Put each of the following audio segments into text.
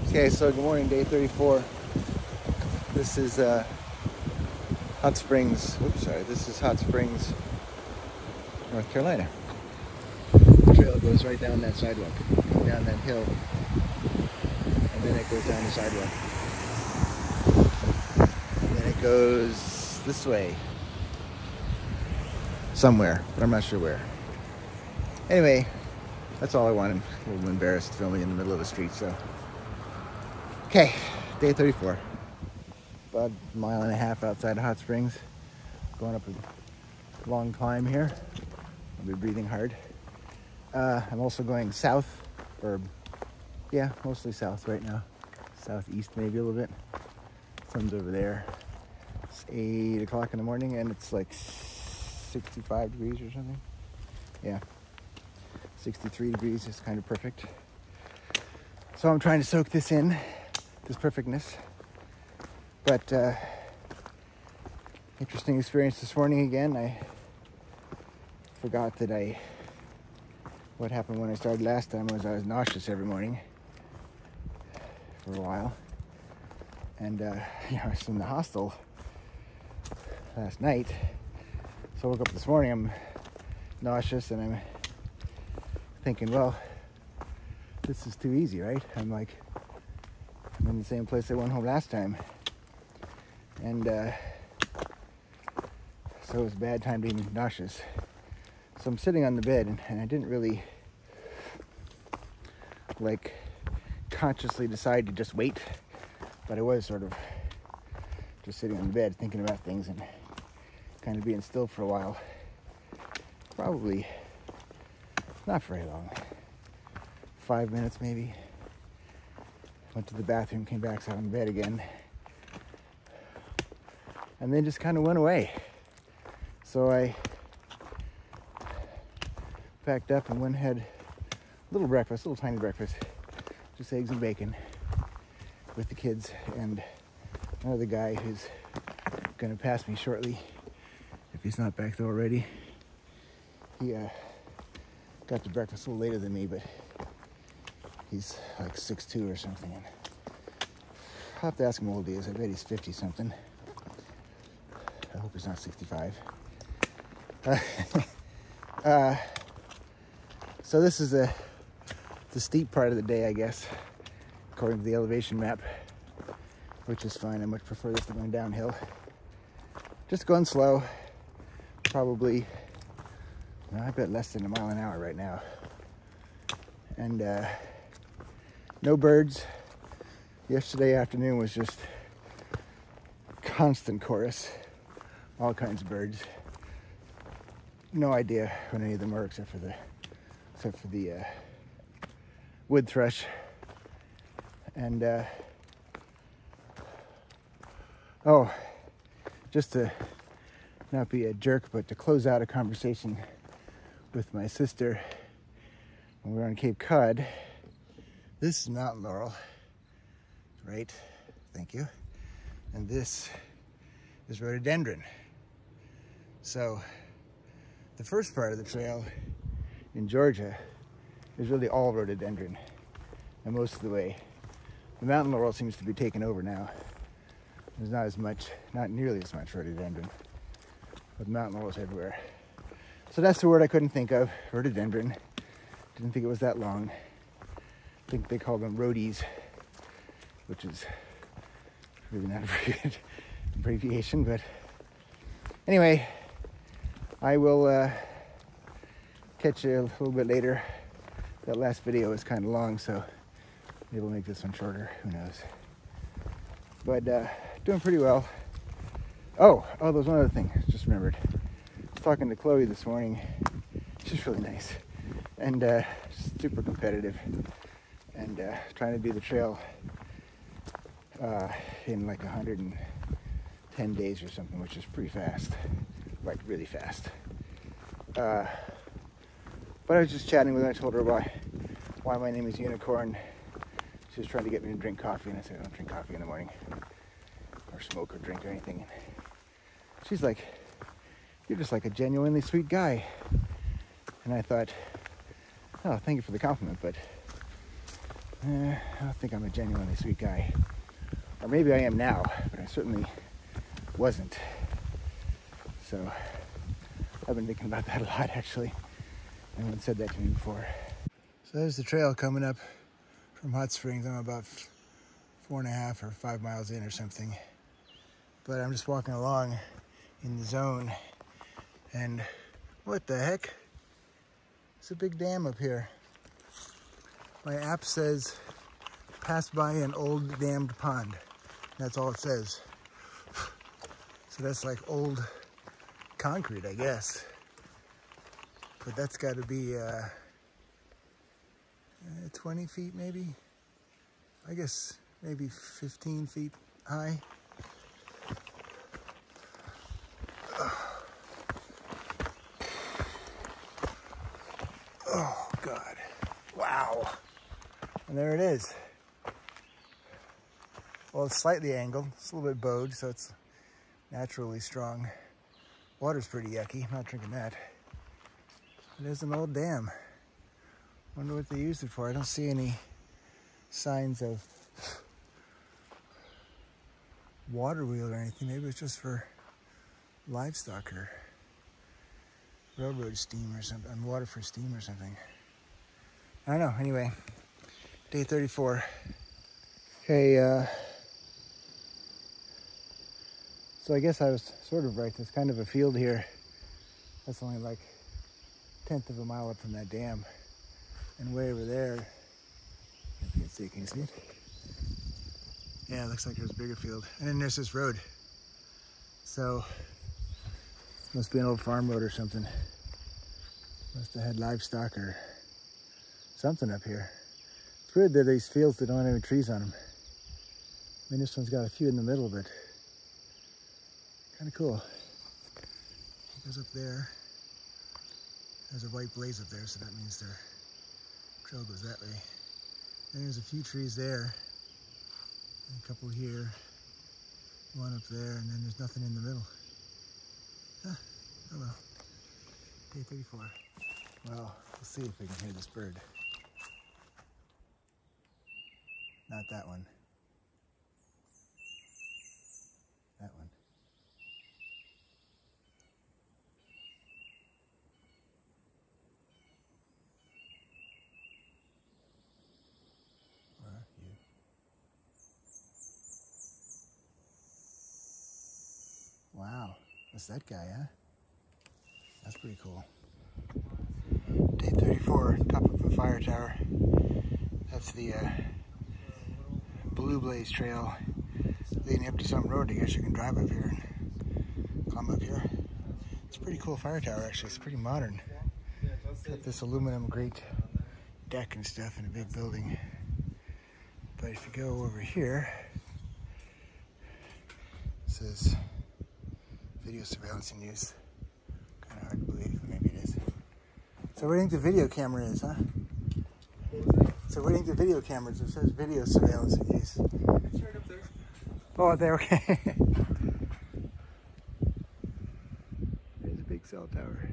Okay, so good morning, day 34. This is Hot Springs. Oops, sorry. This is Hot Springs, North Carolina. The trail goes right down that sidewalk, down that hill, and then it goes down the sidewalk. And then it goes this way, somewhere, but I'm not sure where. Anyway, that's all I wanted. I'm a little embarrassed filming in the middle of the street, so. Okay, day 34. About a mile and a half outside of Hot Springs. Going up a long climb here. I'll be breathing hard. I'm also going south, or yeah, mostly south right now. Southeast maybe a little bit. Sun's over there. It's 8 o'clock in the morning and it's like 65 degrees or something. Yeah, 63 degrees is kind of perfect. So I'm trying to soak this in. This perfectness, but interesting experience this morning again. I forgot that what happened when I started last time was I was nauseous every morning for a while, and I was in the hostel last night, so I woke up this morning, I'm nauseous, and I'm thinking, well, this is too easy, right? I'm in the same place I went home last time. And so it was a bad time to be nauseous. So I'm sitting on the bed and I didn't really consciously decide to just wait. But I was sort of just sitting on the bed thinking about things and kind of being still for a while. Probably not very long. 5 minutes maybe. Went to the bathroom, came back, sat on the bed again, and then just kind of went away. So I packed up and went and had a little breakfast, a little tiny breakfast, just eggs and bacon with the kids and another guy who's going to pass me shortly, if he's not back there already. He got to breakfast a little later than me, but he's like 6'2" or something. And I'll have to ask him how old he is. I bet he's 50 something. I hope he's not 65. So this is the steep part of the day, I guess, according to the elevation map, which is fine. I much prefer this to going downhill. Just going slow. Probably, I bet less than a mile an hour right now. And no birds. Yesterday afternoon was just constant chorus. All kinds of birds. No idea when any of them are except for the wood thrush. And just to not be a jerk, but to close out a conversation with my sister when we were on Cape Cod. This is Mountain Laurel, right? Thank you. And this is rhododendron. So the first part of the trail in Georgia is really all rhododendron, and most of the way. The mountain laurel seems to be taken over now. There's not nearly as much rhododendron, but mountain laurel's everywhere. So that's the word I couldn't think of, rhododendron. Didn't think it was that long. I think they call them roadies, which is really not a very good abbreviation, but anyway, I will catch you a little bit later. That last video was kind of long, so maybe we'll make this one shorter, who knows. But doing pretty well. Oh, there's one other thing, just remembered. I was talking to Chloe this morning. She's really nice and super competitive, and trying to do the trail in like 110 days or something, which is pretty fast, like really fast. But I was just chatting with her. I told her why my name is Unicorn. She was trying to get me to drink coffee, and I said I don't drink coffee in the morning, or smoke or drink or anything. She's like, you're just like a genuinely sweet guy. And I thought, oh, thank you for the compliment, but I don't think I'm a genuinely sweet guy. Or maybe I am now, but I certainly wasn't. So I've been thinking about that a lot, actually. No one said that to me before. So there's the trail coming up from Hot Springs. I'm about 4.5 or 5 miles in or something. But I'm just walking along in the zone. And what the heck? It's a big dam up here. My app says, pass by an old dammed pond. That's all it says. So that's like old concrete, I guess. But that's got to be 20 feet maybe. I guess maybe 15 feet high. Oh God, wow. And there it is. Well, it's slightly angled. It's a little bit bowed, so it's naturally strong. Water's pretty yucky. I'm not drinking that. There's an old dam. Wonder what they used it for. I don't see any signs of water wheel or anything. Maybe it's just for livestock or railroad steam or something, and water for steam or something. I don't know. Anyway, day 34. Okay, so I guess I was sort of right. There's kind of a field here. That's only like 1/10 of a mile up from that dam. And way over there, if you can see, can you see it? Yeah, it looks like there's a bigger field. And then there's this road. So, must be an old farm road or something. Must have had livestock or something up here. It's weird that these fields that don't have any trees on them. I mean, this one's got a few in the middle, but kind of cool. It goes up there. There's a white blaze up there, so that means their trail goes that way. And there's a few trees there. And a couple here. One up there, and then there's nothing in the middle. Huh, oh well. Day 34. Well, we'll see if we can hear this bird. Not that one. That one. Where are you? Wow, that's that guy, huh? That's pretty cool. Day 34, top of a fire tower. That's the Blue Blaze Trail leading up to some road. I guess you can drive up here and climb up here. It's a pretty cool fire tower, actually. It's pretty modern. Got this aluminum grate deck and stuff in a big building. But if you go over here, it says video surveillance in use. Kind of hard to believe, but maybe it is. So where do you think the video camera is, huh? So where do you think the video camera is? It says video surveillance in use. It's right up there. Oh, there, okay. There's a big cell tower.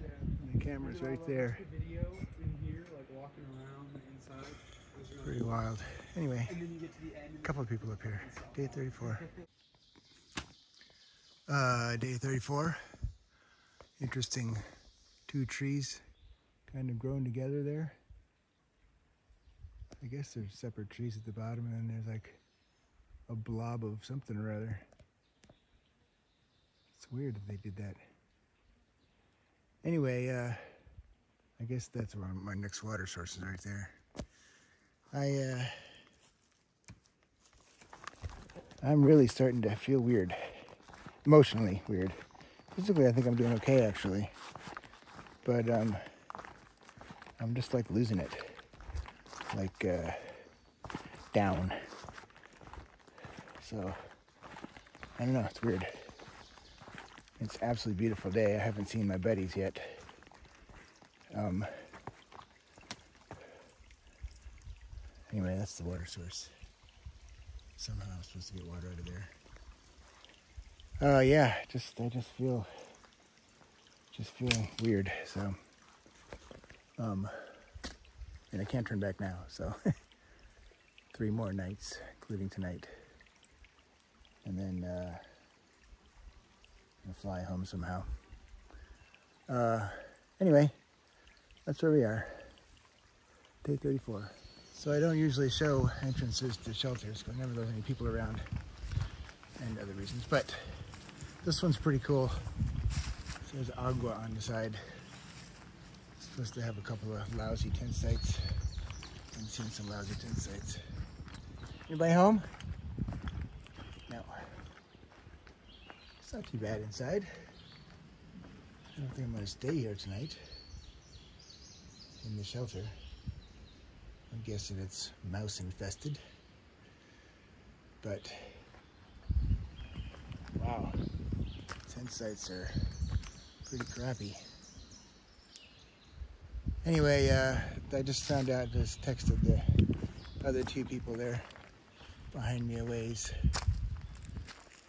Yeah. And the camera's right there. The video in here, like walking around the inside. Pretty wild. Anyway, And then you get to the end. a couple of people up here. Day 34. Day 34. Interesting 2 trees kind of grown together there. I guess there's separate trees at the bottom, and then there's like a blob of something or other. It's weird that they did that. Anyway, I guess that's where my next water source is, right there. I'm really starting to feel weird. Emotionally weird. Physically, I think I'm doing okay, actually. But I'm just like losing it. Like down. So I don't know, it's weird. It's an absolutely beautiful day. I haven't seen my buddies yet. Anyway, that's the water source. Somehow I'm supposed to get water out of there. Yeah, I just feel weird. So and I can't turn back now, so 3 more nights, including tonight. And then I'll fly home somehow. Anyway, that's where we are. Day 34. So I don't usually show entrances to shelters because whenever there's any people around and other reasons, but this one's pretty cool. So there's Agua on the side. It's supposed to have a couple of lousy tent sites. I've seen some lousy tent sites. Anybody home? No. It's not too bad inside. I don't think I'm going to stay here tonight in the shelter. I'm guessing it's mouse infested. But wow, tent sites are pretty crappy. Anyway, I just found out, just texted the other 2 people there behind me a ways.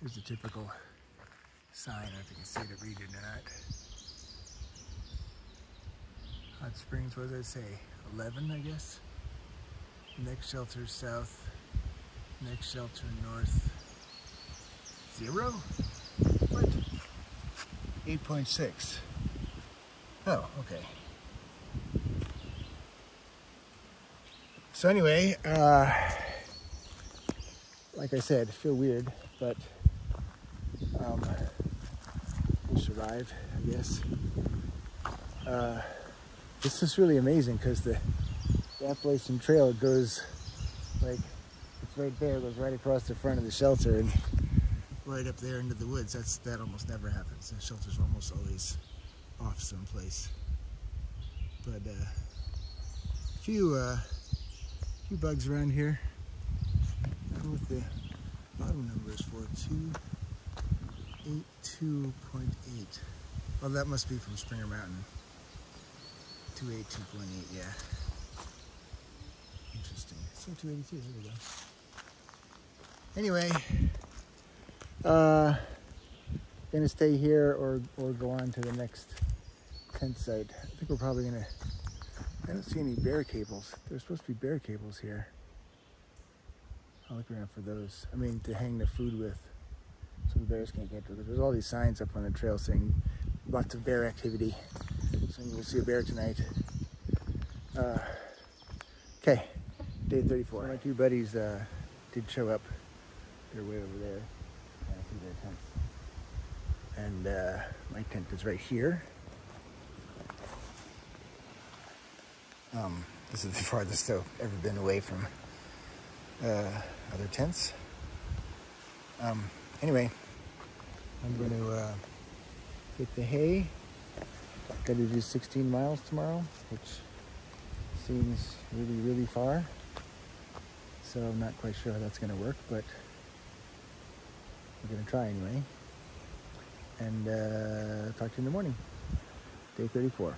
Here's the typical sign, I don't know if you can see it or read it or not. Hot Springs, what does that say? 11, I guess? Next shelter south, next shelter north. 0? What? 8.6. Oh, okay. So anyway, like I said, I feel weird, but we'll survive, I guess. This is really amazing because the Appalachian Trail goes, like, it's right there, it goes right across the front of the shelter and right up there into the woods. That almost never happens. The shelter's almost always off someplace. But a few bugs around here. I don't know what the bottom number is for. 282.8. Well, that must be from Springer Mountain. 282.8, yeah. Interesting. So 282, there we go. Anyway, gonna stay here or go on to the next tent site. I think we're probably gonna, I don't see any bear cables. There's supposed to be bear cables here. I'll look around for those. I mean, to hang the food with so the bears can't get to it. There's all these signs up on the trail saying lots of bear activity. So we'll see a bear tonight. Okay, day 34. My 2 buddies did show up. They're way over there. I see their tents. And my tent is right here. This is the farthest I've ever been away from other tents. Anyway, I'm going to get the hay. Got to do 16 miles tomorrow, which seems really, really far. So I'm not quite sure how that's going to work, but we're going to try anyway. And talk to you in the morning. Day 34.